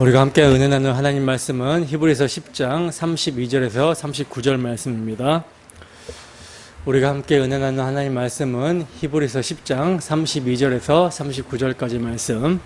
우리가 함께 은혜 나누는 하나님 말씀은 히브리서 10장 32절에서 39절 말씀입니다. 우리가 함께 은혜 나누는 하나님 말씀은 히브리서 10장 32절에서 39절까지 말씀.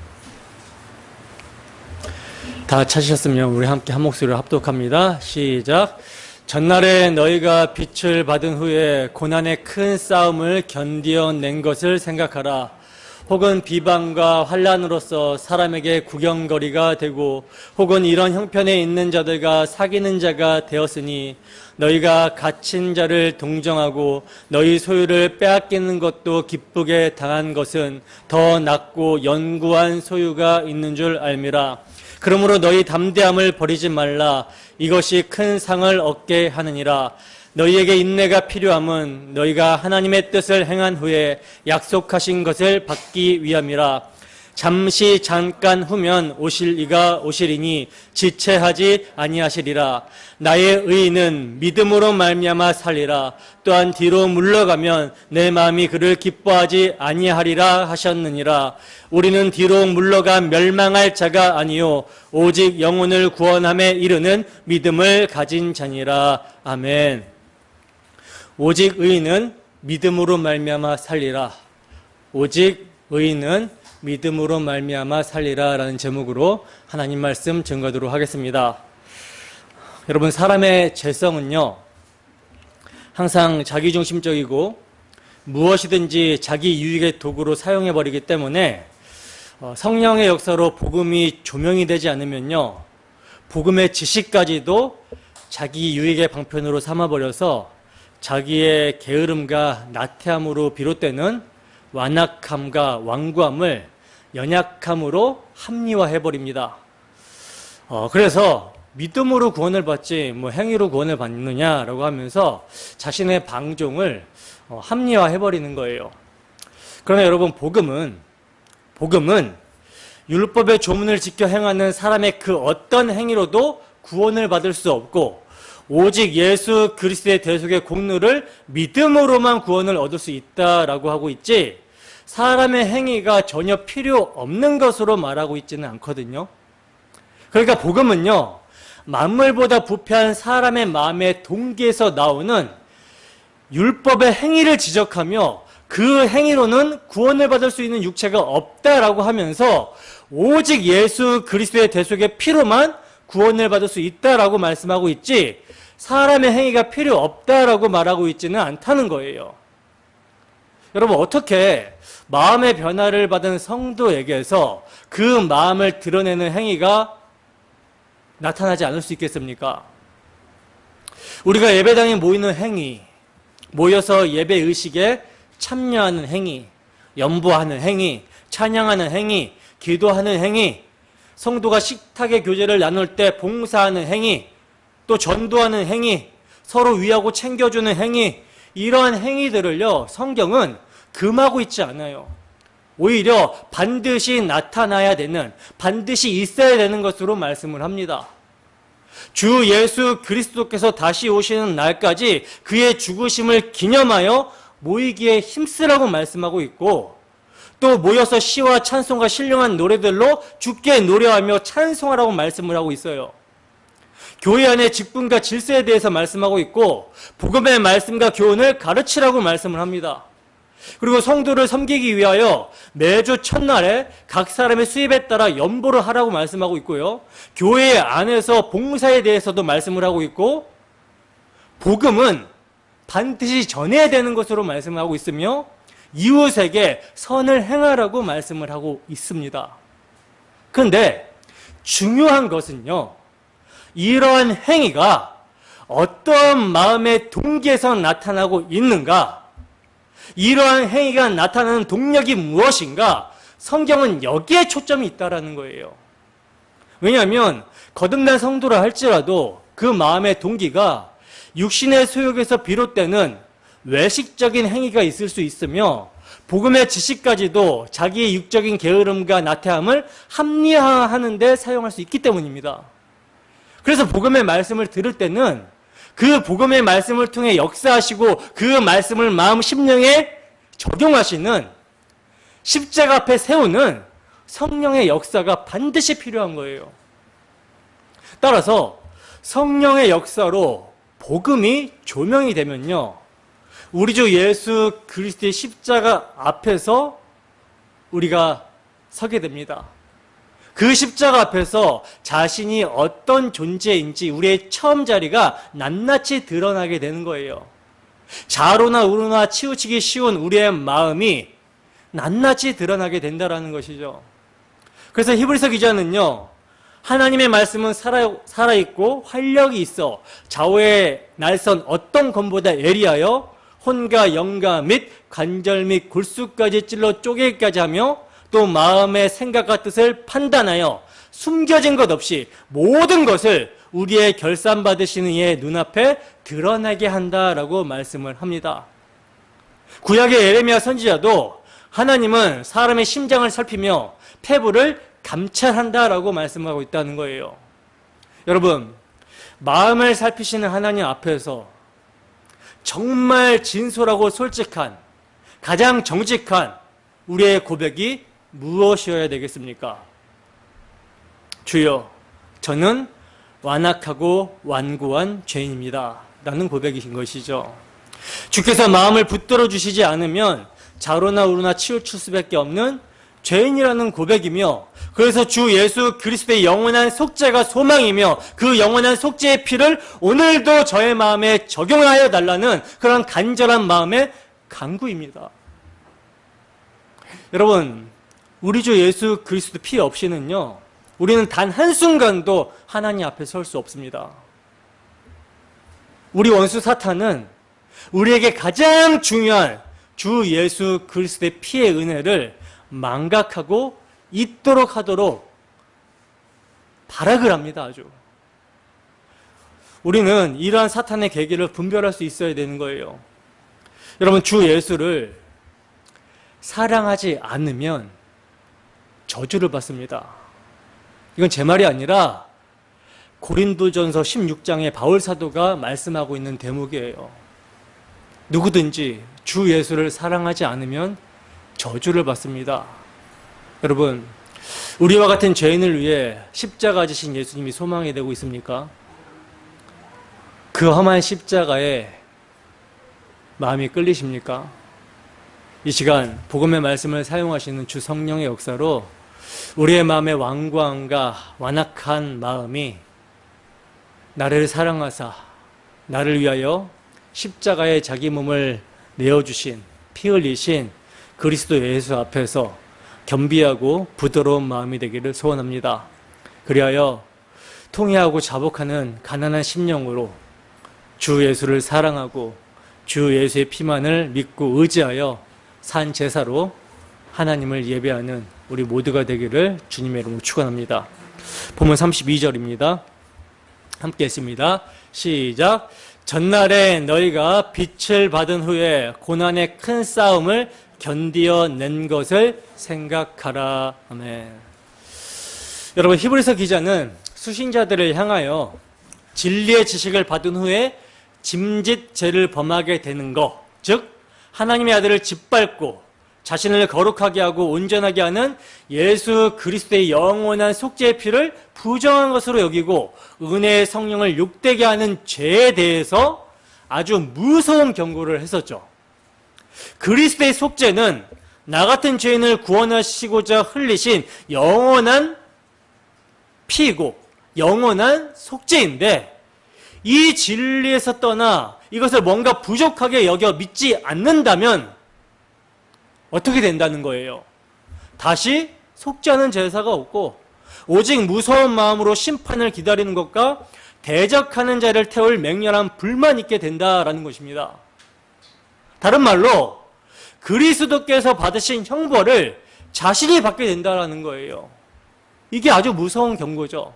다 찾으셨으면 우리 함께 한 목소리로 합독합니다. 시작. 전날에 너희가 빛을 받은 후에 고난의 큰 싸움을 견디어낸 것을 생각하라. 혹은 비방과 환난으로서 사람에게 구경거리가 되고 혹은 이런 형편에 있는 자들과 사귀는 자가 되었으니 너희가 갇힌 자를 동정하고 너희 소유를 빼앗기는 것도 기쁘게 당한 것은 더 낫고 연구한 소유가 있는 줄 알미라. 그러므로 너희 담대함을 버리지 말라. 이것이 큰 상을 얻게 하느니라. 너희에게 인내가 필요함은 너희가 하나님의 뜻을 행한 후에 약속하신 것을 받기 위함이라. 잠깐 후면 오실 이가 오시리니 지체하지 아니하시리라. 나의 의인은 믿음으로 말미암아 살리라. 또한 뒤로 물러가면 내 마음이 그를 기뻐하지 아니하리라 하셨느니라. 우리는 뒤로 물러가 멸망할 자가 아니요 오직 영혼을 구원함에 이르는 믿음을 가진 자니라. 아멘. 오직 의인은 믿음으로 말미암아 살리라. 오직 의인은 믿음으로 말미암아 살리라 라는 제목으로 하나님 말씀 증거하도록 하겠습니다. 여러분, 사람의 죄성은요 항상 자기중심적이고 무엇이든지 자기 유익의 도구로 사용해버리기 때문에 성령의 역사로 복음이 조명이 되지 않으면요 복음의 지식까지도 자기 유익의 방편으로 삼아버려서 자기의 게으름과 나태함으로 비롯되는 완악함과 완고함을 연약함으로 합리화해버립니다. 그래서 믿음으로 구원을 받지 행위로 구원을 받느냐라고 하면서 자신의 방종을 합리화해버리는 거예요. 그러나 여러분, 복음은 율법의 조문을 지켜 행하는 사람의 그 어떤 행위로도 구원을 받을 수 없고 오직 예수 그리스도의 대속의 공로를 믿음으로만 구원을 얻을 수 있다라고 하고 있지, 사람의 행위가 전혀 필요 없는 것으로 말하고 있지는 않거든요. 그러니까 복음은요 만물보다 부패한 사람의 마음의 동기에서 나오는 율법의 행위를 지적하며 그 행위로는 구원을 받을 수 있는 육체가 없다라고 하면서 오직 예수 그리스도의 대속의 피로만 구원을 받을 수 있다라고 말씀하고 있지, 사람의 행위가 필요 없다라고 말하고 있지는 않다는 거예요. 여러분, 어떻게 마음의 변화를 받은 성도에게서 그 마음을 드러내는 행위가 나타나지 않을 수 있겠습니까? 우리가 예배당에 모이는 행위, 모여서 예배 의식에 참여하는 행위, 연보하는 행위, 찬양하는 행위, 기도하는 행위, 성도가 식탁의 교제를 나눌 때 봉사하는 행위, 또 전도하는 행위, 서로 위하고 챙겨주는 행위, 이러한 행위들을요 성경은 금하고 있지 않아요. 오히려 반드시 나타나야 되는, 반드시 있어야 되는 것으로 말씀을 합니다. 주 예수 그리스도께서 다시 오시는 날까지 그의 죽으심을 기념하여 모이기에 힘쓰라고 말씀하고 있고, 또 모여서 시와 찬송과 신령한 노래들로 주께 노래하며 찬송하라고 말씀을 하고 있어요. 교회 안의 직분과 질서에 대해서 말씀하고 있고, 복음의 말씀과 교훈을 가르치라고 말씀을 합니다. 그리고 성도를 섬기기 위하여 매주 첫날에 각 사람의 수입에 따라 연보를 하라고 말씀하고 있고요, 교회 안에서 봉사에 대해서도 말씀을 하고 있고, 복음은 반드시 전해야 되는 것으로 말씀하고 있으며 이웃에게 선을 행하라고 말씀을 하고 있습니다. 그런데 중요한 것은요, 이러한 행위가 어떠한 마음의 동기에서 나타나고 있는가, 이러한 행위가 나타나는 동력이 무엇인가, 성경은 여기에 초점이 있다라는 거예요. 왜냐하면 거듭난 성도라 할지라도 그 마음의 동기가 육신의 소욕에서 비롯되는 외식적인 행위가 있을 수 있으며 복음의 지식까지도 자기의 육적인 게으름과 나태함을 합리화하는 데 사용할 수 있기 때문입니다. 그래서 복음의 말씀을 들을 때는 그 복음의 말씀을 통해 역사하시고 그 말씀을 마음 심령에 적용하시는, 십자가 앞에 세우는 성령의 역사가 반드시 필요한 거예요. 따라서 성령의 역사로 복음이 조명이 되면요, 우리 주 예수 그리스도의 십자가 앞에서 우리가 서게 됩니다. 그 십자가 앞에서 자신이 어떤 존재인지 우리의 처음 자리가 낱낱이 드러나게 되는 거예요. 좌로나 우로나 치우치기 쉬운 우리의 마음이 낱낱이 드러나게 된다는 것이죠. 그래서 히브리서 기자는요, 하나님의 말씀은 살아있고 활력이 있어 좌우의 날선 어떤 검보다 예리하여 혼과 영과 및 관절 및 골수까지 찔러 쪼개기까지 하며 또 마음의 생각과 뜻을 판단하여 숨겨진 것 없이 모든 것을 우리의 결산받으시는 이의 눈앞에 드러나게 한다라고 말씀을 합니다. 구약의 예레미야 선지자도 하나님은 사람의 심장을 살피며 폐부를 감찰한다라고 말씀하고 있다는 거예요. 여러분, 마음을 살피시는 하나님 앞에서 정말 진솔하고 솔직한, 가장 정직한 우리의 고백이 무엇이어야 되겠습니까? 주여, 저는 완악하고 완고한 죄인입니다. 라는 고백이신 것이죠. 주께서 마음을 붙들어 주시지 않으면 좌로나 우로나 치우칠 수밖에 없는 죄인이라는 고백이며, 그래서 주 예수 그리스도의 영원한 속죄가 소망이며 그 영원한 속죄의 피를 오늘도 저의 마음에 적용하여 달라는 그런 간절한 마음의 간구입니다. 여러분, 우리 주 예수 그리스도 피 없이는요, 우리는 단 한순간도 하나님 앞에 설 수 없습니다. 우리 원수 사탄은 우리에게 가장 중요한 주 예수 그리스도의 피의 은혜를 망각하고 잊도록 하도록 발악을 합니다. 아주. 우리는 이러한 사탄의 계기를 분별할 수 있어야 되는 거예요. 여러분, 주 예수를 사랑하지 않으면 저주를 받습니다. 이건 제 말이 아니라 고린도전서 16장에 바울 사도가 말씀하고 있는 대목이에요. 누구든지 주 예수를 사랑하지 않으면 저주를 받습니다. 여러분, 우리와 같은 죄인을 위해 십자가 지신 예수님이 소망이 되고 있습니까? 그 험한 십자가에 마음이 끌리십니까? 이 시간 복음의 말씀을 사용하시는 주 성령의 역사로 우리의 마음의 완고함과 완악한 마음이 나를 사랑하사 나를 위하여 십자가에 자기 몸을 내어주신, 피 흘리신 그리스도 예수 앞에서 겸비하고 부드러운 마음이 되기를 소원합니다. 그리하여 통회하고 자복하는 가난한 심령으로 주 예수를 사랑하고 주 예수의 피만을 믿고 의지하여 산 제사로 하나님을 예배하는 우리 모두가 되기를 주님의 이름으로 축원합니다. 본문 32절입니다. 함께 했습니다. 시작. 전날에 너희가 빛을 받은 후에 고난의 큰 싸움을 견디어낸 것을 생각하라. 아멘. 여러분, 히브리서 기자는 수신자들을 향하여 진리의 지식을 받은 후에 짐짓 죄를 범하게 되는 것, 즉 하나님의 아들을 짓밟고 자신을 거룩하게 하고 온전하게 하는 예수 그리스도의 영원한 속죄의 피를 부정한 것으로 여기고 은혜의 성령을 욕되게 하는 죄에 대해서 아주 무서운 경고를 했었죠. 그리스도의 속죄는 나 같은 죄인을 구원하시고자 흘리신 영원한 피이고 영원한 속죄인데, 이 진리에서 떠나 이것을 뭔가 부족하게 여겨 믿지 않는다면 어떻게 된다는 거예요? 다시 속죄하는 제사가 없고 오직 무서운 마음으로 심판을 기다리는 것과 대적하는 자를 태울 맹렬한 불만 있게 된다라는 것입니다. 다른 말로 그리스도께서 받으신 형벌을 자신이 받게 된다라는 거예요. 이게 아주 무서운 경고죠.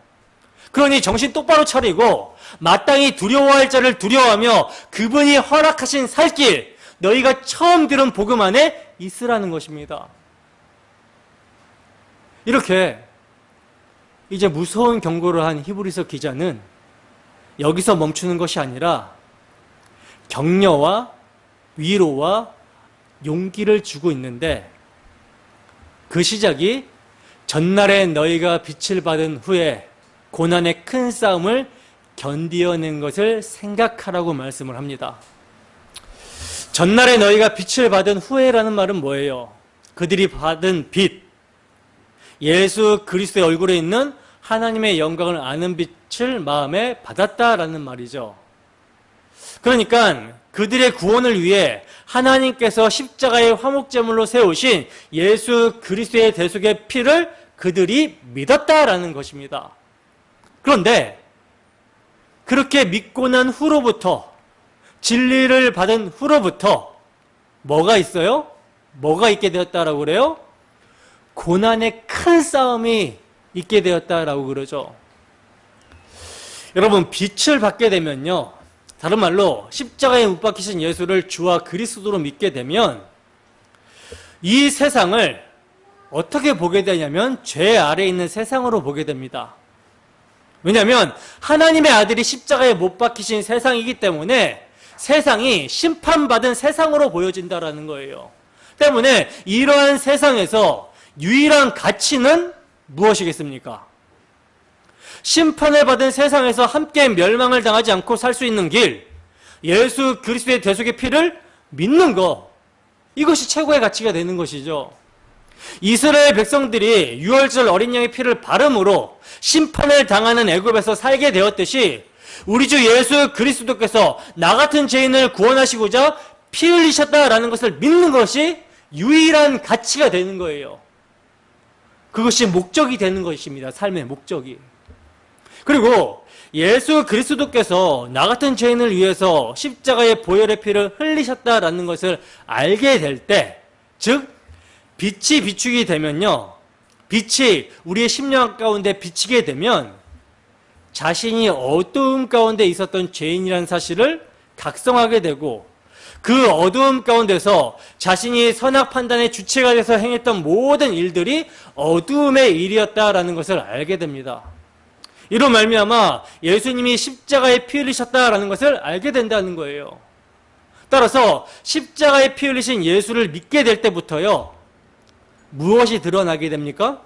그러니 정신 똑바로 차리고 마땅히 두려워할 자를 두려워하며 그분이 허락하신 살길, 너희가 처음 들은 복음 안에 있으라는 것입니다. 이렇게 이제 무서운 경고를 한 히브리서 기자는 여기서 멈추는 것이 아니라 격려와 위로와 용기를 주고 있는데, 그 시작이 전날에 너희가 빛을 받은 후에 고난의 큰 싸움을 견디어낸 것을 생각하라고 말씀을 합니다. 전날에 너희가 빛을 받은 후에라는 말은 뭐예요? 그들이 받은 빛, 예수 그리스도의 얼굴에 있는 하나님의 영광을 아는 빛을 마음에 받았다라는 말이죠. 그러니까 그들의 구원을 위해 하나님께서 십자가의 화목제물로 세우신 예수 그리스도의 대속의 피를 그들이 믿었다라는 것입니다. 그런데 그렇게 믿고 난 후로부터, 진리를 받은 후로부터 뭐가 있어요? 뭐가 있게 되었다라고 그래요? 고난의 큰 싸움이 있게 되었다라고 그러죠. 여러분, 빛을 받게 되면요, 다른 말로 십자가에 못 박히신 예수를 주와 그리스도로 믿게 되면 이 세상을 어떻게 보게 되냐면 죄 아래에 있는 세상으로 보게 됩니다. 왜냐하면 하나님의 아들이 십자가에 못 박히신 세상이기 때문에 세상이 심판받은 세상으로 보여진다라는 거예요. 때문에 이러한 세상에서 유일한 가치는 무엇이겠습니까? 심판을 받은 세상에서 함께 멸망을 당하지 않고 살 수 있는 길, 예수 그리스도의 대속의 피를 믿는 것, 이것이 최고의 가치가 되는 것이죠. 이스라엘 백성들이 유월절 어린 양의 피를 바름으로 심판을 당하는 애굽에서 살게 되었듯이 우리 주 예수 그리스도께서 나 같은 죄인을 구원하시고자 피 흘리셨다라는 것을 믿는 것이 유일한 가치가 되는 거예요. 그것이 목적이 되는 것입니다. 삶의 목적이. 그리고 예수 그리스도께서 나 같은 죄인을 위해서 십자가의 보혈의 피를 흘리셨다라는 것을 알게 될 때, 즉 빛이 비추게 되면요, 빛이 우리의 심령 가운데 비치게 되면 자신이 어두움 가운데 있었던 죄인이라는 사실을 각성하게 되고, 그 어두움 가운데서 자신이 선악 판단의 주체가 돼서 행했던 모든 일들이 어두움의 일이었다라는 것을 알게 됩니다. 이로 말미암아 예수님이 십자가에 피 흘리셨다라는 것을 알게 된다는 거예요. 따라서 십자가에 피 흘리신 예수를 믿게 될 때부터요, 무엇이 드러나게 됩니까?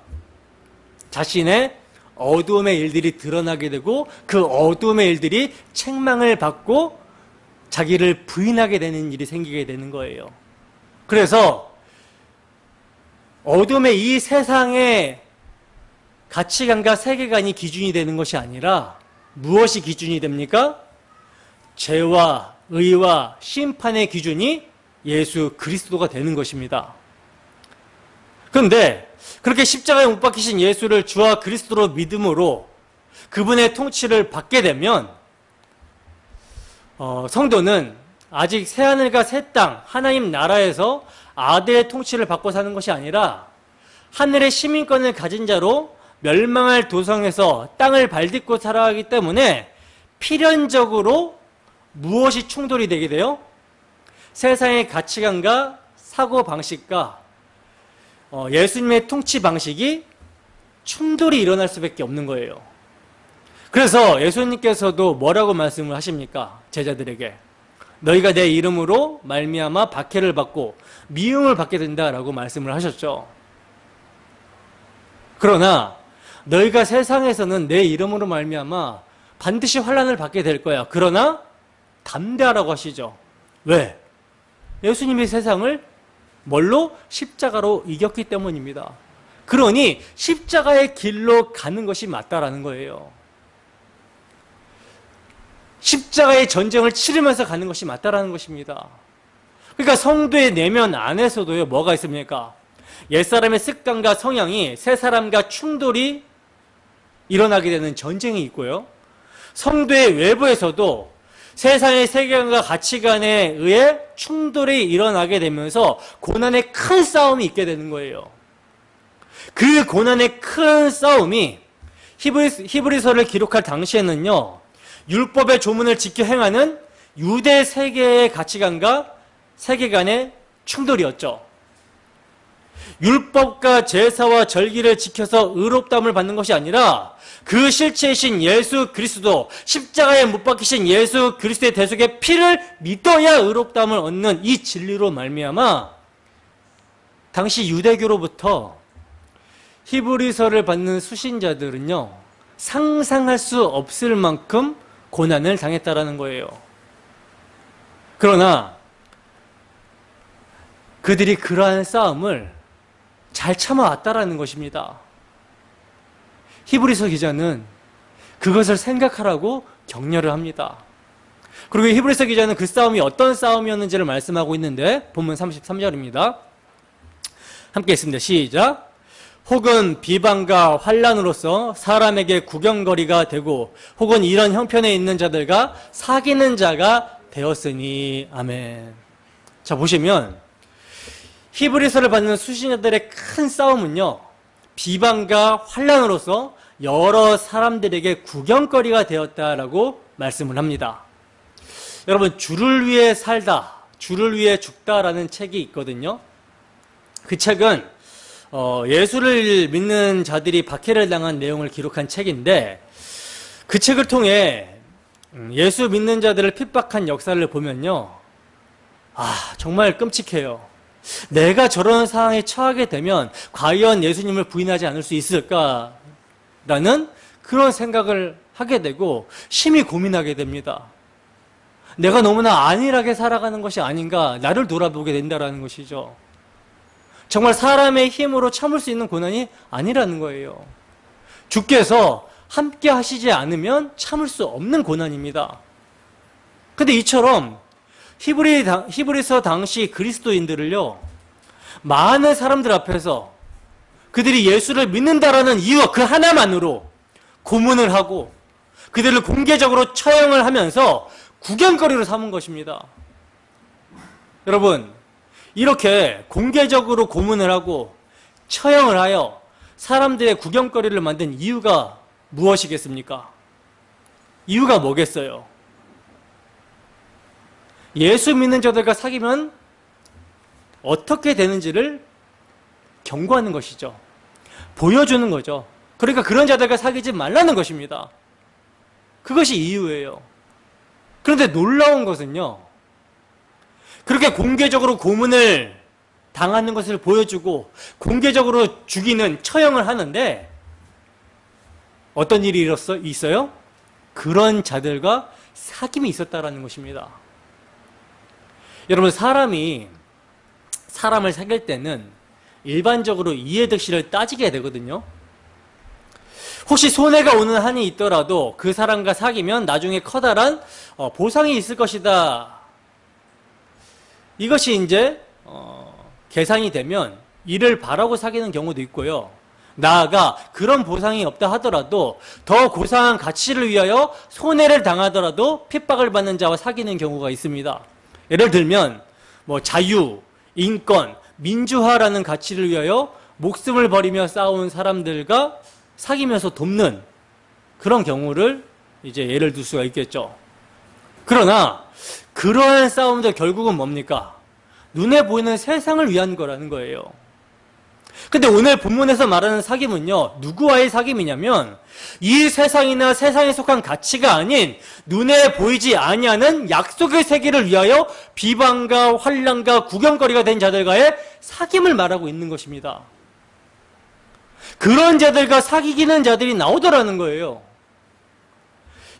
자신의 어두움의 일들이 드러나게 되고 그 어두움의 일들이 책망을 받고 자기를 부인하게 되는 일이 생기게 되는 거예요. 그래서 어둠의 이 세상의 가치관과 세계관이 기준이 되는 것이 아니라 무엇이 기준이 됩니까? 죄와 의와 심판의 기준이 예수 그리스도가 되는 것입니다. 그런데 그렇게 십자가에 못 박히신 예수를 주와 그리스도로 믿음으로 그분의 통치를 받게 되면 성도는 아직 새하늘과 새 땅, 하나님 나라에서 아들의 통치를 받고 사는 것이 아니라 하늘의 시민권을 가진 자로 멸망할 도성에서 땅을 발딛고 살아가기 때문에 필연적으로 무엇이 충돌이 되게 돼요? 세상의 가치관과 사고방식과 예수님의 통치 방식이 충돌이 일어날 수밖에 없는 거예요. 그래서 예수님께서도 뭐라고 말씀을 하십니까? 제자들에게 너희가 내 이름으로 말미암아 박해를 받고 미움을 받게 된다라고 말씀을 하셨죠. 그러나 너희가 세상에서는 내 이름으로 말미암아 반드시 환난을 받게 될 거야. 그러나 담대하라고 하시죠. 왜? 예수님이 세상을 뭘로? 십자가로 이겼기 때문입니다. 그러니 십자가의 길로 가는 것이 맞다라는 거예요. 십자가의 전쟁을 치르면서 가는 것이 맞다라는 것입니다. 그러니까 성도의 내면 안에서도요, 뭐가 있습니까? 옛사람의 습관과 성향이 새사람과 충돌이 일어나게 되는 전쟁이 있고요. 성도의 외부에서도 세상의 세계관과 가치관에 의해 충돌이 일어나게 되면서 고난의 큰 싸움이 있게 되는 거예요. 그 고난의 큰 싸움이 히브리서를 기록할 당시에는요, 율법의 조문을 지켜 행하는 유대 세계의 가치관과 세계관의 충돌이었죠. 율법과 제사와 절기를 지켜서 의롭다함을 받는 것이 아니라 그 실체이신 예수 그리스도, 십자가에 못 박히신 예수 그리스도의 대속의 피를 믿어야 의롭다함을 얻는 이 진리로 말미암아 당시 유대교로부터 히브리서를 받는 수신자들은요, 상상할 수 없을 만큼 고난을 당했다라는 거예요. 그러나 그들이 그러한 싸움을 잘 참아왔다라는 것입니다. 히브리서 기자는 그것을 생각하라고 격려를 합니다. 그리고 히브리서 기자는 그 싸움이 어떤 싸움이었는지를 말씀하고 있는데 본문 33절입니다. 함께 읽습니다. 시작. 혹은 비방과 환난으로서 사람에게 구경거리가 되고 혹은 이런 형편에 있는 자들과 사귀는 자가 되었으니. 아멘. 자, 보시면 히브리서를 받는 수신자들의 큰 싸움은요, 비방과 환난으로서 여러 사람들에게 구경거리가 되었다라고 말씀을 합니다. 여러분, 주를 위해 살다, 주를 위해 죽다라는 책이 있거든요. 그 책은 예수를 믿는 자들이 박해를 당한 내용을 기록한 책인데, 그 책을 통해 예수 믿는 자들을 핍박한 역사를 보면요, 정말 끔찍해요. 내가 저런 상황에 처하게 되면 과연 예수님을 부인하지 않을 수 있을까라는 그런 생각을 하게 되고 심히 고민하게 됩니다. 내가 너무나 안일하게 살아가는 것이 아닌가, 나를 돌아보게 된다라는 것이죠. 정말 사람의 힘으로 참을 수 있는 고난이 아니라는 거예요. 주께서 함께 하시지 않으면 참을 수 없는 고난입니다. 근데 이처럼 히브리서 당시 그리스도인들을요, 많은 사람들 앞에서 그들이 예수를 믿는다라는 이유와 그 하나만으로 고문을 하고 그들을 공개적으로 처형을 하면서 구경거리로 삼은 것입니다. 여러분, 이렇게 공개적으로 고문을 하고 처형을 하여 사람들의 구경거리를 만든 이유가 무엇이겠습니까? 이유가 뭐겠어요? 예수 믿는 자들과 사귀면 어떻게 되는지를 경고하는 것이죠. 보여주는 거죠. 그러니까 그런 자들과 사귀지 말라는 것입니다. 그것이 이유예요. 그런데 놀라운 것은요, 그렇게 공개적으로 고문을 당하는 것을 보여주고 공개적으로 죽이는, 처형을 하는데 어떤 일이 있어요? 그런 자들과 사귐이 있었다라는 것입니다. 여러분, 사람이 사람을 사귈 때는 일반적으로 이해득실을 따지게 되거든요. 혹시 손해가 오는 한이 있더라도 그 사람과 사귀면 나중에 커다란 보상이 있을 것이다. 이것이 이제 계산이 되면 이를 바라고 사귀는 경우도 있고요. 나아가 그런 보상이 없다 하더라도 더 고상한 가치를 위하여 손해를 당하더라도 핍박을 받는 자와 사귀는 경우가 있습니다. 예를 들면 자유, 인권, 민주화라는 가치를 위하여 목숨을 버리며 싸운 사람들과 사귀면서 돕는 그런 경우를 이제 예를 들 수가 있겠죠. 그러나 그러한 싸움도 결국은 뭡니까? 눈에 보이는 세상을 위한 거라는 거예요. 근데 오늘 본문에서 말하는 사귐은요, 누구와의 사귐이냐면 이 세상이나 세상에 속한 가치가 아닌 눈에 보이지 아니하는 약속의 세계를 위하여 비방과 환난과 구경거리가 된 자들과의 사귐을 말하고 있는 것입니다. 그런 자들과 사귀기는 자들이 나오더라는 거예요.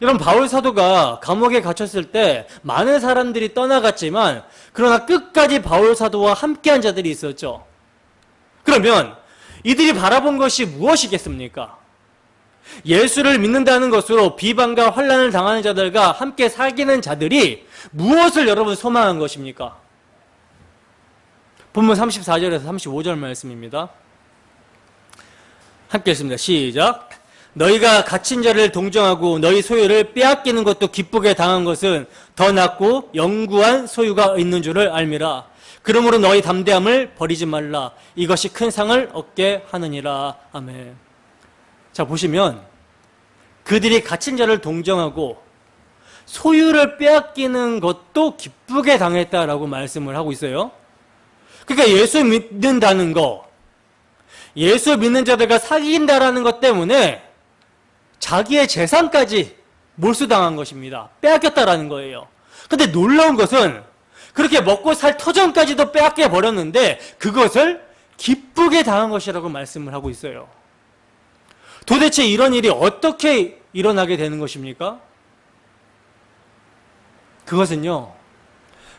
여러분, 바울 사도가 감옥에 갇혔을 때 많은 사람들이 떠나갔지만 그러나 끝까지 바울 사도와 함께한 자들이 있었죠. 그러면 이들이 바라본 것이 무엇이겠습니까? 예수를 믿는다는 것으로 비방과 환난을 당하는 자들과 함께 사귀는 자들이 무엇을 여러분 소망한 것입니까? 본문 34절에서 35절 말씀입니다. 함께 읽습니다. 시작. 너희가 갇힌 자를 동정하고 너희 소유를 빼앗기는 것도 기쁘게 당한 것은 더 낫고 영구한 소유가 있는 줄을 알미라. 그러므로 너희 담대함을 버리지 말라. 이것이 큰 상을 얻게 하느니라. 아멘. 자, 보시면 그들이 갇힌 자를 동정하고 소유를 빼앗기는 것도 기쁘게 당했다라고 말씀을 하고 있어요. 그러니까 예수 믿는다는 거, 예수 믿는 자들과 사귄다라는 것 때문에 자기의 재산까지 몰수당한 것입니다. 빼앗겼다라는 거예요. 근데 놀라운 것은 그렇게 먹고 살 터전까지도 빼앗겨 버렸는데 그것을 기쁘게 당한 것이라고 말씀을 하고 있어요. 도대체 이런 일이 어떻게 일어나게 되는 것입니까? 그것은요,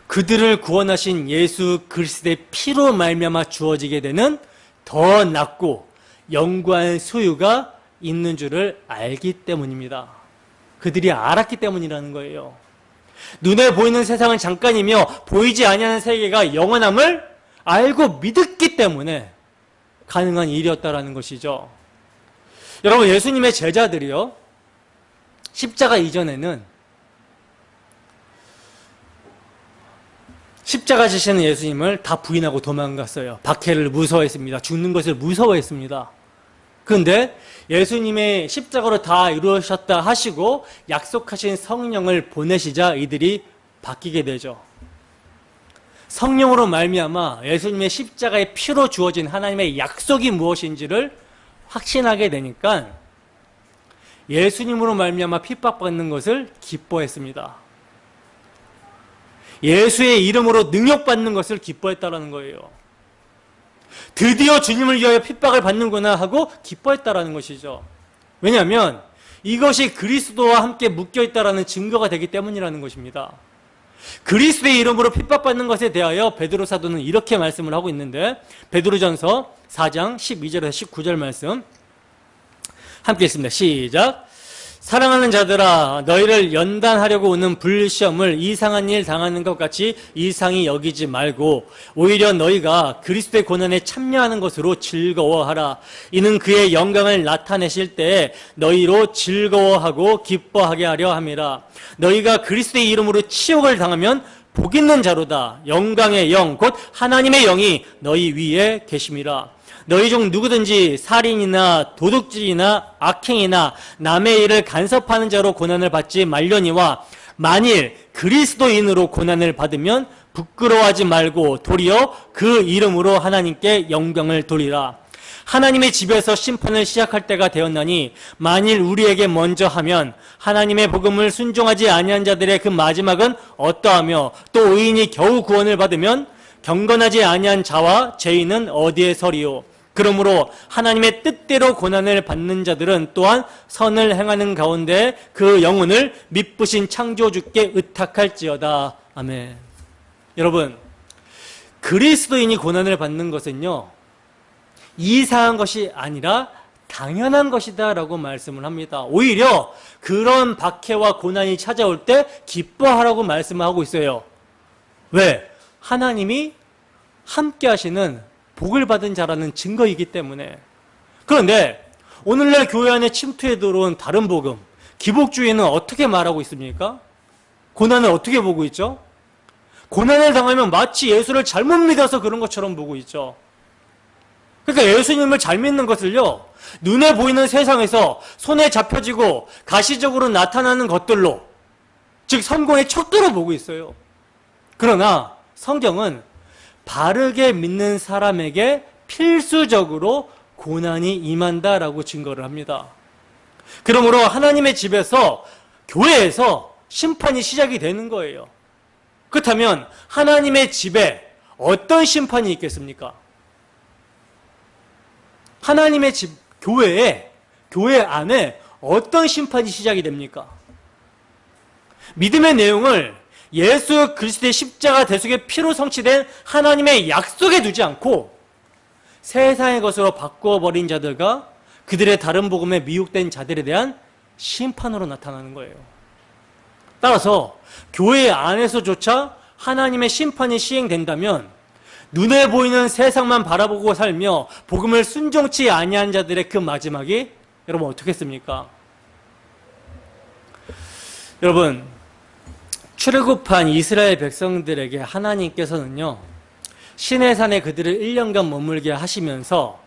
그들을 구원하신 예수 그리스도의 피로 말미암아 주어지게 되는 더 낫고 영광의 소유가 있는 줄을 알기 때문입니다. 그들이 알았기 때문이라는 거예요. 눈에 보이는 세상은 잠깐이며 보이지 아니하는 세계가 영원함을 알고 믿었기 때문에 가능한 일이었다라는 것이죠. 여러분, 예수님의 제자들이요, 십자가 이전에는 십자가 지시는 예수님을 다 부인하고 도망갔어요. 박해를 무서워했습니다. 죽는 것을 무서워했습니다. 그런데 예수님의 십자가로 다 이루어졌다 하시고 약속하신 성령을 보내시자 이들이 바뀌게 되죠. 성령으로 말미암아 예수님의 십자가의 피로 주어진 하나님의 약속이 무엇인지를 확신하게 되니까 예수님으로 말미암아 핍박받는 것을 기뻐했습니다. 예수의 이름으로 능력받는 것을 기뻐했다라는 거예요. 드디어 주님을 위하여 핍박을 받는구나 하고 기뻐했다라는 것이죠. 왜냐하면 이것이 그리스도와 함께 묶여있다라는 증거가 되기 때문이라는 것입니다. 그리스도의 이름으로 핍박받는 것에 대하여 베드로 사도는 이렇게 말씀을 하고 있는데, 베드로전서 4장 12절에서 19절 말씀 함께 읽습니다. 시작. 사랑하는 자들아, 너희를 연단하려고 오는 불시험을 이상한 일 당하는 것 같이 이상히 여기지 말고 오히려 너희가 그리스도의 고난에 참여하는 것으로 즐거워하라. 이는 그의 영광을 나타내실 때에 너희로 즐거워하고 기뻐하게 하려 함이라. 너희가 그리스도의 이름으로 치욕을 당하면 복 있는 자로다. 영광의 영 곧 하나님의 영이 너희 위에 계심이라. 너희 중 누구든지 살인이나 도둑질이나 악행이나 남의 일을 간섭하는 자로 고난을 받지 말려니와 만일 그리스도인으로 고난을 받으면 부끄러워하지 말고 도리어 그 이름으로 하나님께 영광을 돌리라. 하나님의 집에서 심판을 시작할 때가 되었나니 만일 우리에게 먼저 하면 하나님의 복음을 순종하지 아니한 자들의 그 마지막은 어떠하며 또 의인이 겨우 구원을 받으면 경건하지 아니한 자와 죄인은 어디에 서리요. 그러므로 하나님의 뜻대로 고난을 받는 자들은 또한 선을 행하는 가운데 그 영혼을 미쁘신 창조주께 의탁할지어다. 아멘. 여러분, 그리스도인이 고난을 받는 것은요, 이상한 것이 아니라 당연한 것이다 라고 말씀을 합니다. 오히려 그런 박해와 고난이 찾아올 때 기뻐하라고 말씀을 하고 있어요. 왜? 하나님이 함께 하시는 복을 받은 자라는 증거이기 때문에. 그런데 오늘날 교회 안에 침투해 들어온 다른 복음, 기복주의는 어떻게 말하고 있습니까? 고난을 어떻게 보고 있죠? 고난을 당하면 마치 예수를 잘못 믿어서 그런 것처럼 보고 있죠. 그러니까 예수님을 잘 믿는 것을요, 눈에 보이는 세상에서 손에 잡혀지고 가시적으로 나타나는 것들로, 즉 성공의 척도로 보고 있어요. 그러나 성경은 바르게 믿는 사람에게 필수적으로 고난이 임한다라고 증거를 합니다. 그러므로 하나님의 집에서, 교회에서 심판이 시작이 되는 거예요. 그렇다면 하나님의 집에 어떤 심판이 있겠습니까? 하나님의 집, 교회 안에 어떤 심판이 시작이 됩니까? 믿음의 내용을 예수 그리스도의 십자가 대속의 피로 성취된 하나님의 약속에 두지 않고 세상의 것으로 바꿔버린 자들과 그들의 다른 복음에 미혹된 자들에 대한 심판으로 나타나는 거예요. 따라서 교회 안에서조차 하나님의 심판이 시행된다면 눈에 보이는 세상만 바라보고 살며 복음을 순종치 아니한 자들의 그 마지막이 여러분 어떻겠습니까? 여러분, 출애굽한 이스라엘 백성들에게 하나님께서는요, 시내산에 그들을 1년간 머물게 하시면서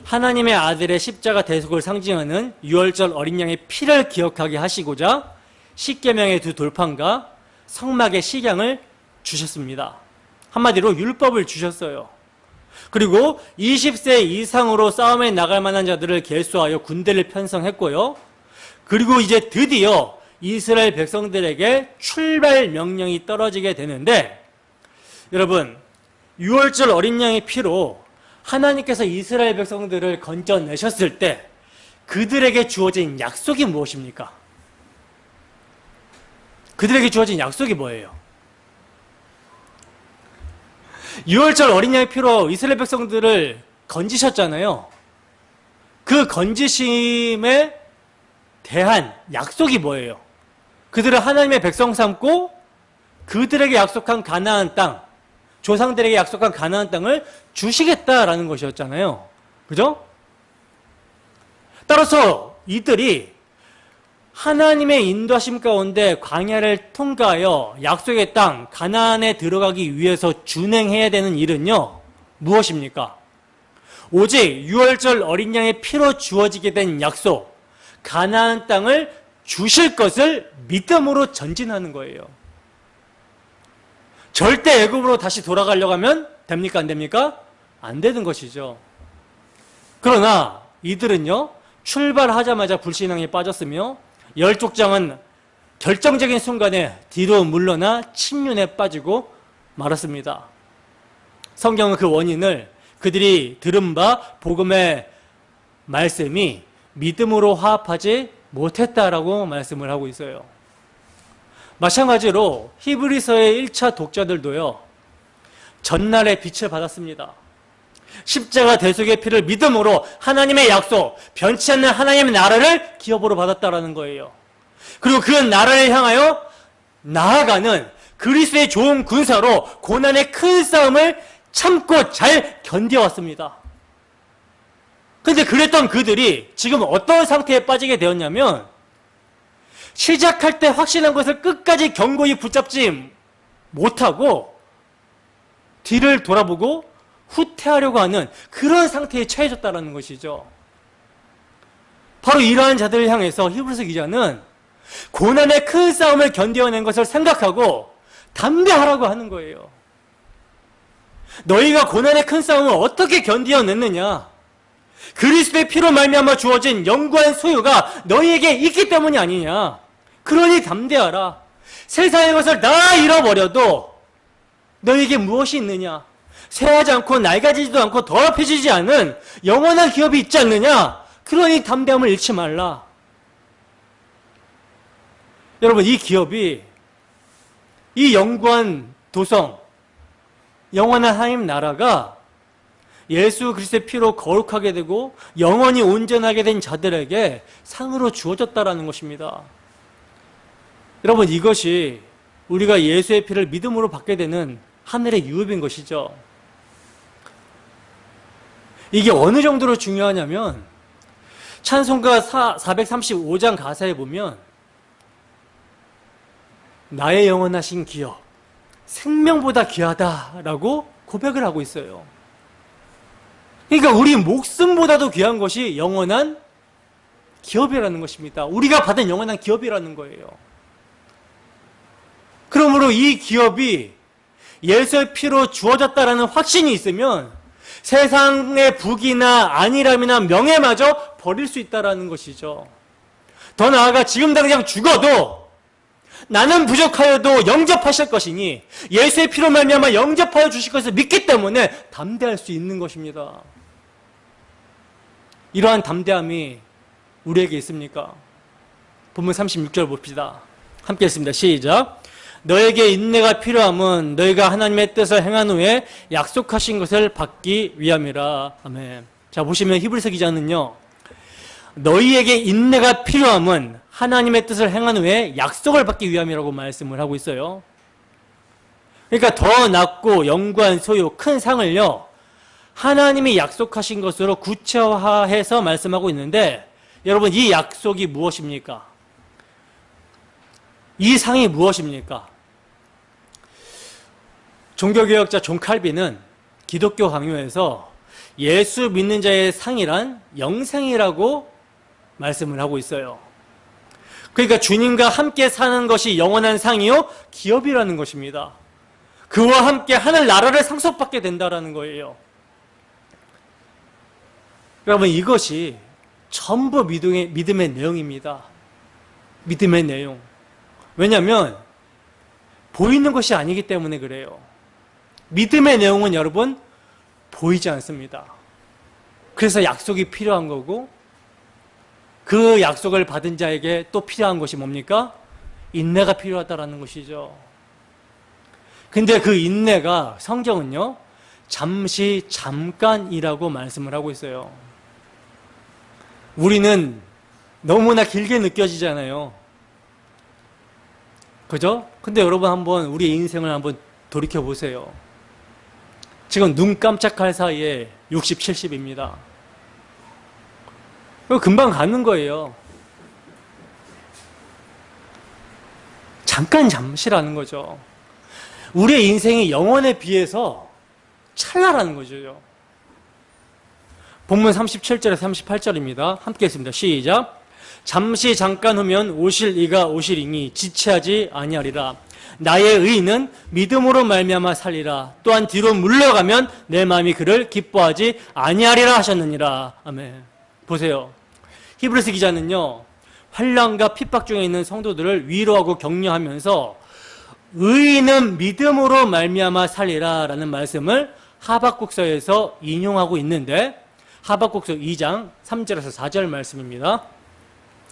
하나님의 아들의 십자가 대속을 상징하는 유월절 어린 양의 피를 기억하게 하시고자 십계명의 두 돌판과 성막의 식양을 주셨습니다. 한마디로 율법을 주셨어요. 그리고 20세 이상으로 싸움에 나갈 만한 자들을 계수하여 군대를 편성했고요. 그리고 이제 드디어 이스라엘 백성들에게 출발 명령이 떨어지게 되는데, 여러분, 유월절 어린 양의 피로 하나님께서 이스라엘 백성들을 건져내셨을 때 그들에게 주어진 약속이 무엇입니까? 그들에게 주어진 약속이 뭐예요? 유월절 어린 양의 피로 이스라엘 백성들을 건지셨잖아요. 그 건지심에 대한 약속이 뭐예요? 그들을 하나님의 백성 삼고 그들에게 약속한 가나안 땅, 조상들에게 약속한 가나안 땅을 주시겠다라는 것이었잖아요. 그죠? 따라서 이들이 하나님의 인도하심 가운데 광야를 통과하여 약속의 땅 가나안에 들어가기 위해서 준행해야 되는 일은요, 무엇입니까? 오직 유월절 어린 양의 피로 주어지게 된 약속, 가나안 땅을 주실 것을 믿음으로 전진하는 거예요. 절대 애굽으로 다시 돌아가려고 하면 됩니까? 안 됩니까? 안 되는 것이죠. 그러나 이들은요, 출발하자마자 불신앙에 빠졌으며 열족장은 결정적인 순간에 뒤로 물러나 침륜에 빠지고 말았습니다. 성경은 그 원인을 그들이 들은 바 복음의 말씀이 믿음으로 화합하지 못했다라고 말씀을 하고 있어요. 마찬가지로 히브리서의 1차 독자들도요, 전날의 빛을 받았습니다. 십자가 대속의 피를 믿음으로 하나님의 약속, 변치 않는 하나님의 나라를 기업으로 받았다라는 거예요. 그리고 그 나라를 향하여 나아가는 그리스도의 좋은 군사로 고난의 큰 싸움을 참고 잘 견뎌왔습니다. 그런데 그랬던 그들이 지금 어떤 상태에 빠지게 되었냐면, 시작할 때 확신한 것을 끝까지 견고히 붙잡지 못하고 뒤를 돌아보고 후퇴하려고 하는 그런 상태에 처해졌다는 것이죠. 바로 이러한 자들을 향해서 히브리서 기자는 고난의 큰 싸움을 견뎌낸 것을 생각하고 담대하라고 하는 거예요. 너희가 고난의 큰 싸움을 어떻게 견뎌냈느냐? 그리스도의 피로 말미암아 주어진 영구한 소유가 너희에게 있기 때문이 아니냐? 그러니 담대하라. 세상의 것을 다 잃어버려도 너희에게 무엇이 있느냐? 쇠하지 않고 낡아지지도 않고 더럽혀지지 않은 영원한 기업이 있지 않느냐? 그러니 담대함을 잃지 말라. 여러분, 이 기업이, 이 영구한 도성, 영원한 하나님 나라가 예수 그리스도의 피로 거룩하게 되고 영원히 온전하게 된 자들에게 상으로 주어졌다라는 것입니다. 여러분, 이것이 우리가 예수의 피를 믿음으로 받게 되는 하늘의 유업인 것이죠. 이게 어느 정도로 중요하냐면, 찬송가 435장 가사에 보면 나의 영원하신 기업, 생명보다 귀하다라고 고백을 하고 있어요. 그러니까 우리 목숨보다도 귀한 것이 영원한 기업이라는 것입니다. 우리가 받은 영원한 기업이라는 거예요. 그러므로 이 기업이 예수의 피로 주어졌다라는 확신이 있으면 세상의 부귀나 안일함이나 명예마저 버릴 수 있다라는 것이죠. 더 나아가 지금 당장 죽어도 나는 부족하여도 영접하실 것이니 예수의 피로 말미암아 영접하여 주실 것을 믿기 때문에 담대할 수 있는 것입니다. 이러한 담대함이 우리에게 있습니까? 본문 36절 봅시다. 함께 했습니다. 시작. 너에게 인내가 필요함은 너희가 하나님의 뜻을 행한 후에 약속하신 것을 받기 위함이라. 아멘. 자, 보시면 히브리서 기자는요, 너희에게 인내가 필요함은 하나님의 뜻을 행한 후에 약속을 받기 위함이라고 말씀을 하고 있어요. 그러니까 더 낫고 영구한 소유, 큰 상을요, 하나님이 약속하신 것으로 구체화해서 말씀하고 있는데, 여러분, 이 약속이 무엇입니까? 이 상이 무엇입니까? 종교개혁자 존 칼빈은 기독교 강요에서 예수 믿는 자의 상이란 영생이라고 말씀을 하고 있어요. 그러니까 주님과 함께 사는 것이 영원한 상이요, 기업이라는 것입니다. 그와 함께 하늘 나라를 상속받게 된다는 거예요. 여러분, 이것이 전부 믿음의 내용입니다. 믿음의 내용. 왜냐하면 보이는 것이 아니기 때문에 그래요. 믿음의 내용은 여러분 보이지 않습니다. 그래서 약속이 필요한 거고, 그 약속을 받은 자에게 또 필요한 것이 뭡니까? 인내가 필요하다라는 것이죠. 근데 그 인내가 성경은요, 잠시 잠깐이라고 말씀을 하고 있어요. 우리는 너무나 길게 느껴지잖아요. 그죠? 근데 여러분 한번 우리 인생을 한번 돌이켜 보세요. 지금 눈 깜짝할 사이에 60, 70입니다. 금방 가는 거예요. 잠시라는 거죠. 우리의 인생이 영원에 비해서 찰나라는 거죠. 본문 37절에서 38절입니다. 함께 했습니다. 시작. 잠시 잠깐 후면 오실 이가 오시리니 지체하지 아니하리라. 나의 의인은 믿음으로 말미암아 살리라. 또한 뒤로 물러가면 내 마음이 그를 기뻐하지 아니하리라 하셨느니라. 아멘. 보세요. 히브리서 기자는요, 환난과 핍박 중에 있는 성도들을 위로하고 격려하면서 의인은 믿음으로 말미암아 살리라라는 말씀을 하박국서에서 인용하고 있는데, 하박국서 2장 3절에서 4절 말씀입니다.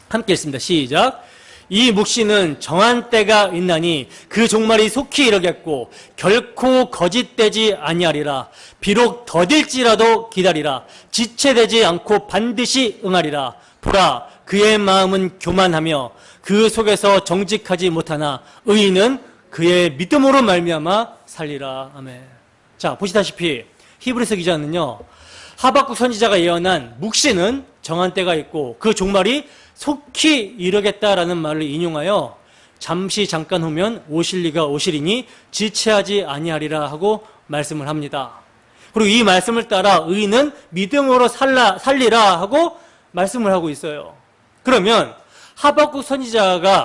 함께 읽습니다. 시작. 이 묵시는 정한 때가 있나니 그 종말이 속히 이르겠고 결코 거짓되지 아니하리라. 비록 더딜지라도 기다리라. 지체되지 않고 반드시 응하리라. 보라, 그의 마음은 교만하며 그 속에서 정직하지 못하나 의인은 그의 믿음으로 말미암아 살리라. 아멘. 자, 보시다시피 히브리서 기자는요, 하박국 선지자가 예언한 묵시는 정한 때가 있고 그 종말이 속히 이르겠다라는 말을 인용하여 잠시 잠깐 후면 오실 이가 오시리니 지체하지 아니하리라 하고 말씀을 합니다. 그리고 이 말씀을 따라 의인은 믿음으로 살리라 하고 말씀을 하고 있어요. 그러면 하박국 선지자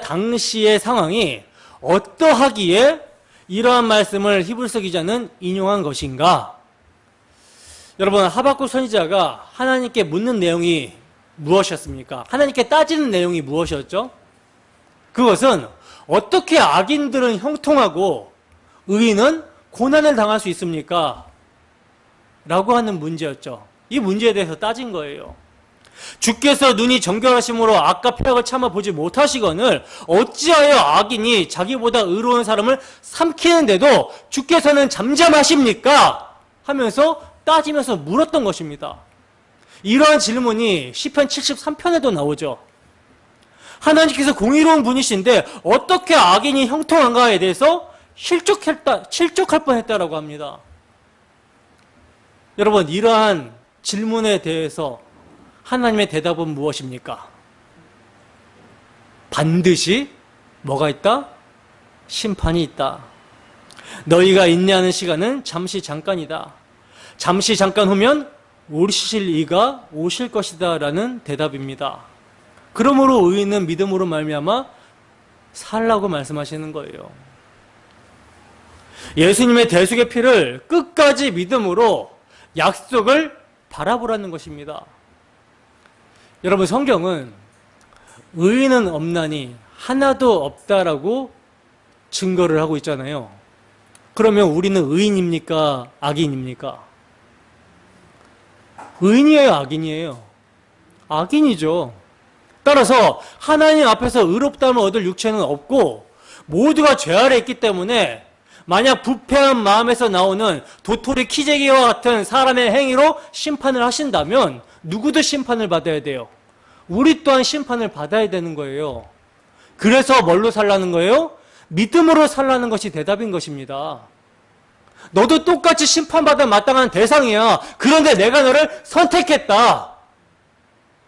당시의 상황이 어떠하기에 이러한 말씀을 히브리서 기자는 인용한 것인가? 여러분, 하박국 선지자가 하나님께 묻는 내용이 무엇이었습니까? 하나님께 따지는 내용이 무엇이었죠? 그것은 어떻게 악인들은 형통하고 의인은 고난을 당할 수 있습니까? 라고 하는 문제였죠. 이 문제에 대해서 따진 거예요. 주께서 눈이 정결하심으로 악과 폐악을 참아보지 못하시거늘 어찌하여 악인이 자기보다 의로운 사람을 삼키는데도 주께서는 잠잠하십니까? 하면서 따지면서 물었던 것입니다. 이러한 질문이 시편 73편에도 나오죠. 하나님께서 공의로운 분이신데 어떻게 악인이 형통한가에 대해서 실족할 뻔했다라고 합니다. 여러분, 이러한 질문에 대해서 하나님의 대답은 무엇입니까? 반드시 뭐가 있다? 심판이 있다. 너희가 인내하는 시간은 잠시 잠깐이다. 잠시 잠깐 후면 오실 이가 오실 것이다 라는 대답입니다. 그러므로 의인은 믿음으로 말미암아 살라고 말씀하시는 거예요. 예수님의 대속의 피를 끝까지 믿음으로 약속을 바라보라는 것입니다. 여러분, 성경은 의인은 없나니 하나도 없다라고 증거를 하고 있잖아요. 그러면 우리는 의인입니까? 악인입니까? 의인이에요? 악인이에요? 악인이죠. 따라서 하나님 앞에서 의롭다함을 얻을 육체는 없고 모두가 죄 아래 있기 때문에 만약 부패한 마음에서 나오는 도토리 키재기와 같은 사람의 행위로 심판을 하신다면 누구도 심판을 받아야 돼요. 우리 또한 심판을 받아야 되는 거예요. 그래서 뭘로 살라는 거예요? 믿음으로 살라는 것이 대답인 것입니다. 너도 똑같이 심판받아 마땅한 대상이야. 그런데 내가 너를 선택했다.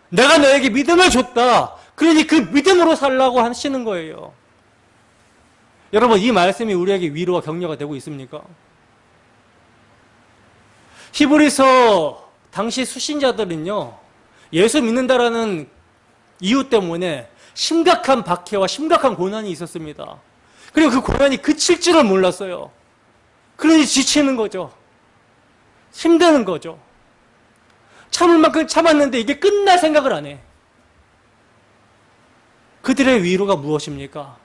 내가 너에게 믿음을 줬다. 그러니 그 믿음으로 살라고 하시는 거예요. 여러분, 이 말씀이 우리에게 위로와 격려가 되고 있습니까? 히브리서 당시 수신자들은요, 예수 믿는다라는 이유 때문에 심각한 박해와 심각한 고난이 있었습니다. 그리고 그 고난이 그칠 줄을 몰랐어요. 그러니 지치는 거죠. 힘드는 거죠. 참을 만큼 참았는데 이게 끝날 생각을 안 해. 그들의 위로가 무엇입니까?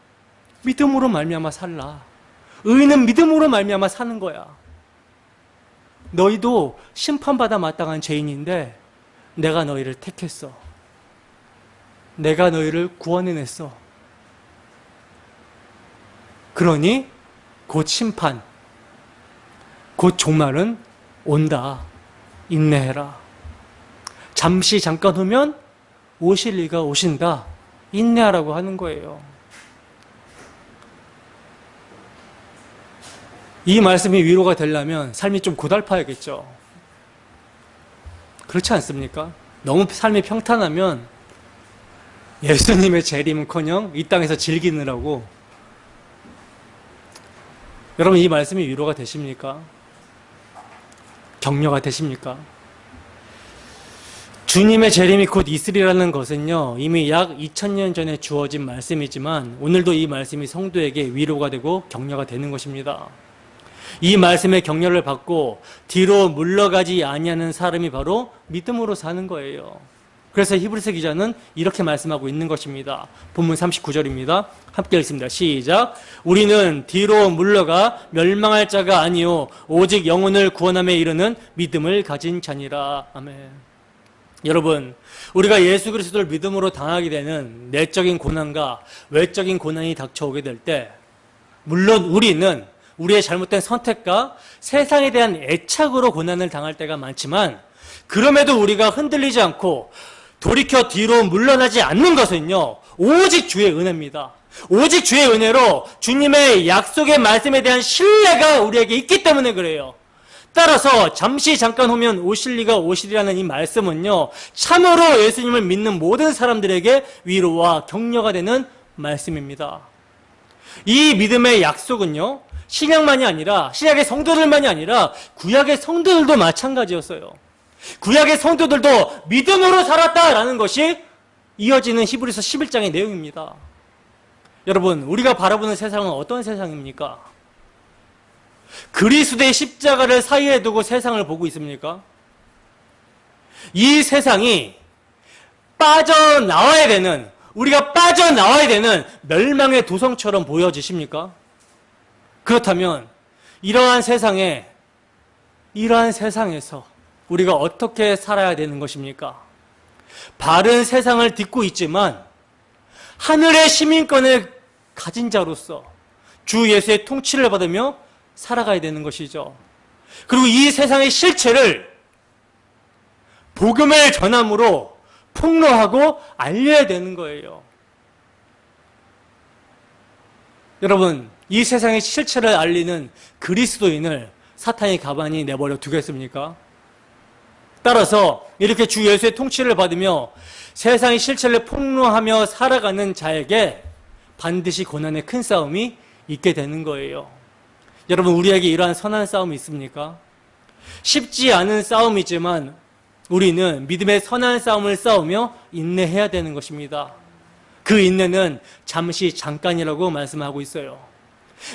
믿음으로 말미암아 살라. 의인은 믿음으로 말미암아 사는 거야. 너희도 심판받아 마땅한 죄인인데 내가 너희를 택했어. 내가 너희를 구원해냈어. 그러니 곧 심판, 곧 종말은 온다. 인내해라. 잠시 잠깐 후면 오실 이가 오신다. 인내하라고 하는 거예요. 이 말씀이 위로가 되려면 삶이 좀 고달파야겠죠. 그렇지 않습니까? 너무 삶이 평탄하면 예수님의 재림은커녕 이 땅에서 즐기느라고. 여러분, 이 말씀이 위로가 되십니까? 격려가 되십니까? 주님의 재림이 곧 있으리라는 것은요, 이미 약 2000년 전에 주어진 말씀이지만 오늘도 이 말씀이 성도에게 위로가 되고 격려가 되는 것입니다. 이 말씀의 격려를 받고 뒤로 물러가지 아니하는 사람이 바로 믿음으로 사는 거예요. 그래서 히브리서 기자는 이렇게 말씀하고 있는 것입니다. 본문 39절입니다. 함께 읽습니다. 시작. 우리는 뒤로 물러가 멸망할 자가 아니요 오직 영혼을 구원함에 이르는 믿음을 가진 자니라. 아멘. 여러분, 우리가 예수 그리스도를 믿음으로 당하게 되는 내적인 고난과 외적인 고난이 닥쳐오게 될 때, 물론 우리는 우리의 잘못된 선택과 세상에 대한 애착으로 고난을 당할 때가 많지만, 그럼에도 우리가 흔들리지 않고 돌이켜 뒤로 물러나지 않는 것은요, 오직 주의 은혜입니다. 오직 주의 은혜로 주님의 약속의 말씀에 대한 신뢰가 우리에게 있기 때문에 그래요. 따라서 잠시 잠깐 후면 오실 리가 오시리라는 이 말씀은요, 참으로 예수님을 믿는 모든 사람들에게 위로와 격려가 되는 말씀입니다. 이 믿음의 약속은요, 신약만이 아니라, 신약의 성도들만이 아니라 구약의 성도들도 마찬가지였어요. 구약의 성도들도 믿음으로 살았다라는 것이 이어지는 히브리서 11장의 내용입니다. 여러분, 우리가 바라보는 세상은 어떤 세상입니까? 그리스도의 십자가를 사이에 두고 세상을 보고 있습니까? 이 세상이 빠져나와야 되는, 우리가 빠져나와야 되는 멸망의 도성처럼 보여지십니까? 그렇다면 이러한 세상에서 우리가 어떻게 살아야 되는 것입니까? 바른 세상을 딛고 있지만 하늘의 시민권을 가진 자로서 주 예수의 통치를 받으며 살아가야 되는 것이죠. 그리고 이 세상의 실체를 복음을 전함으로 폭로하고 알려야 되는 거예요. 여러분, 이 세상의 실체를 알리는 그리스도인을 사탄이 가만히 내버려 두겠습니까? 따라서 이렇게 주 예수의 통치를 받으며 세상의 실체를 폭로하며 살아가는 자에게 반드시 고난의 큰 싸움이 있게 되는 거예요. 여러분, 우리에게 이러한 선한 싸움이 있습니까? 쉽지 않은 싸움이지만 우리는 믿음의 선한 싸움을 싸우며 인내해야 되는 것입니다. 그 인내는 잠시 잠깐이라고 말씀하고 있어요.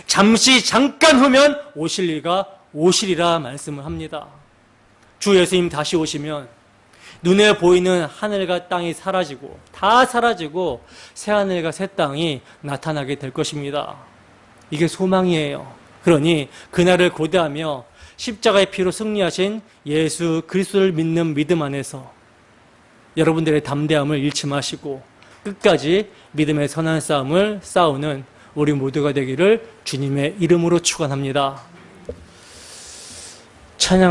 잠시 잠깐 후면 오실 이가 오시리라 말씀을 합니다. 주 예수님 다시 오시면 눈에 보이는 하늘과 땅이 사라지고 다 사라지고 새하늘과 새 땅이 나타나게 될 것입니다. 이게 소망이에요. 그러니 그날을 고대하며 십자가의 피로 승리하신 예수 그리스도를 믿는 믿음 안에서 여러분들의 담대함을 잃지 마시고 끝까지 믿음의 선한 싸움을 싸우는 우리 모두가 되기를 주님의 이름으로 축원합니다. 찬양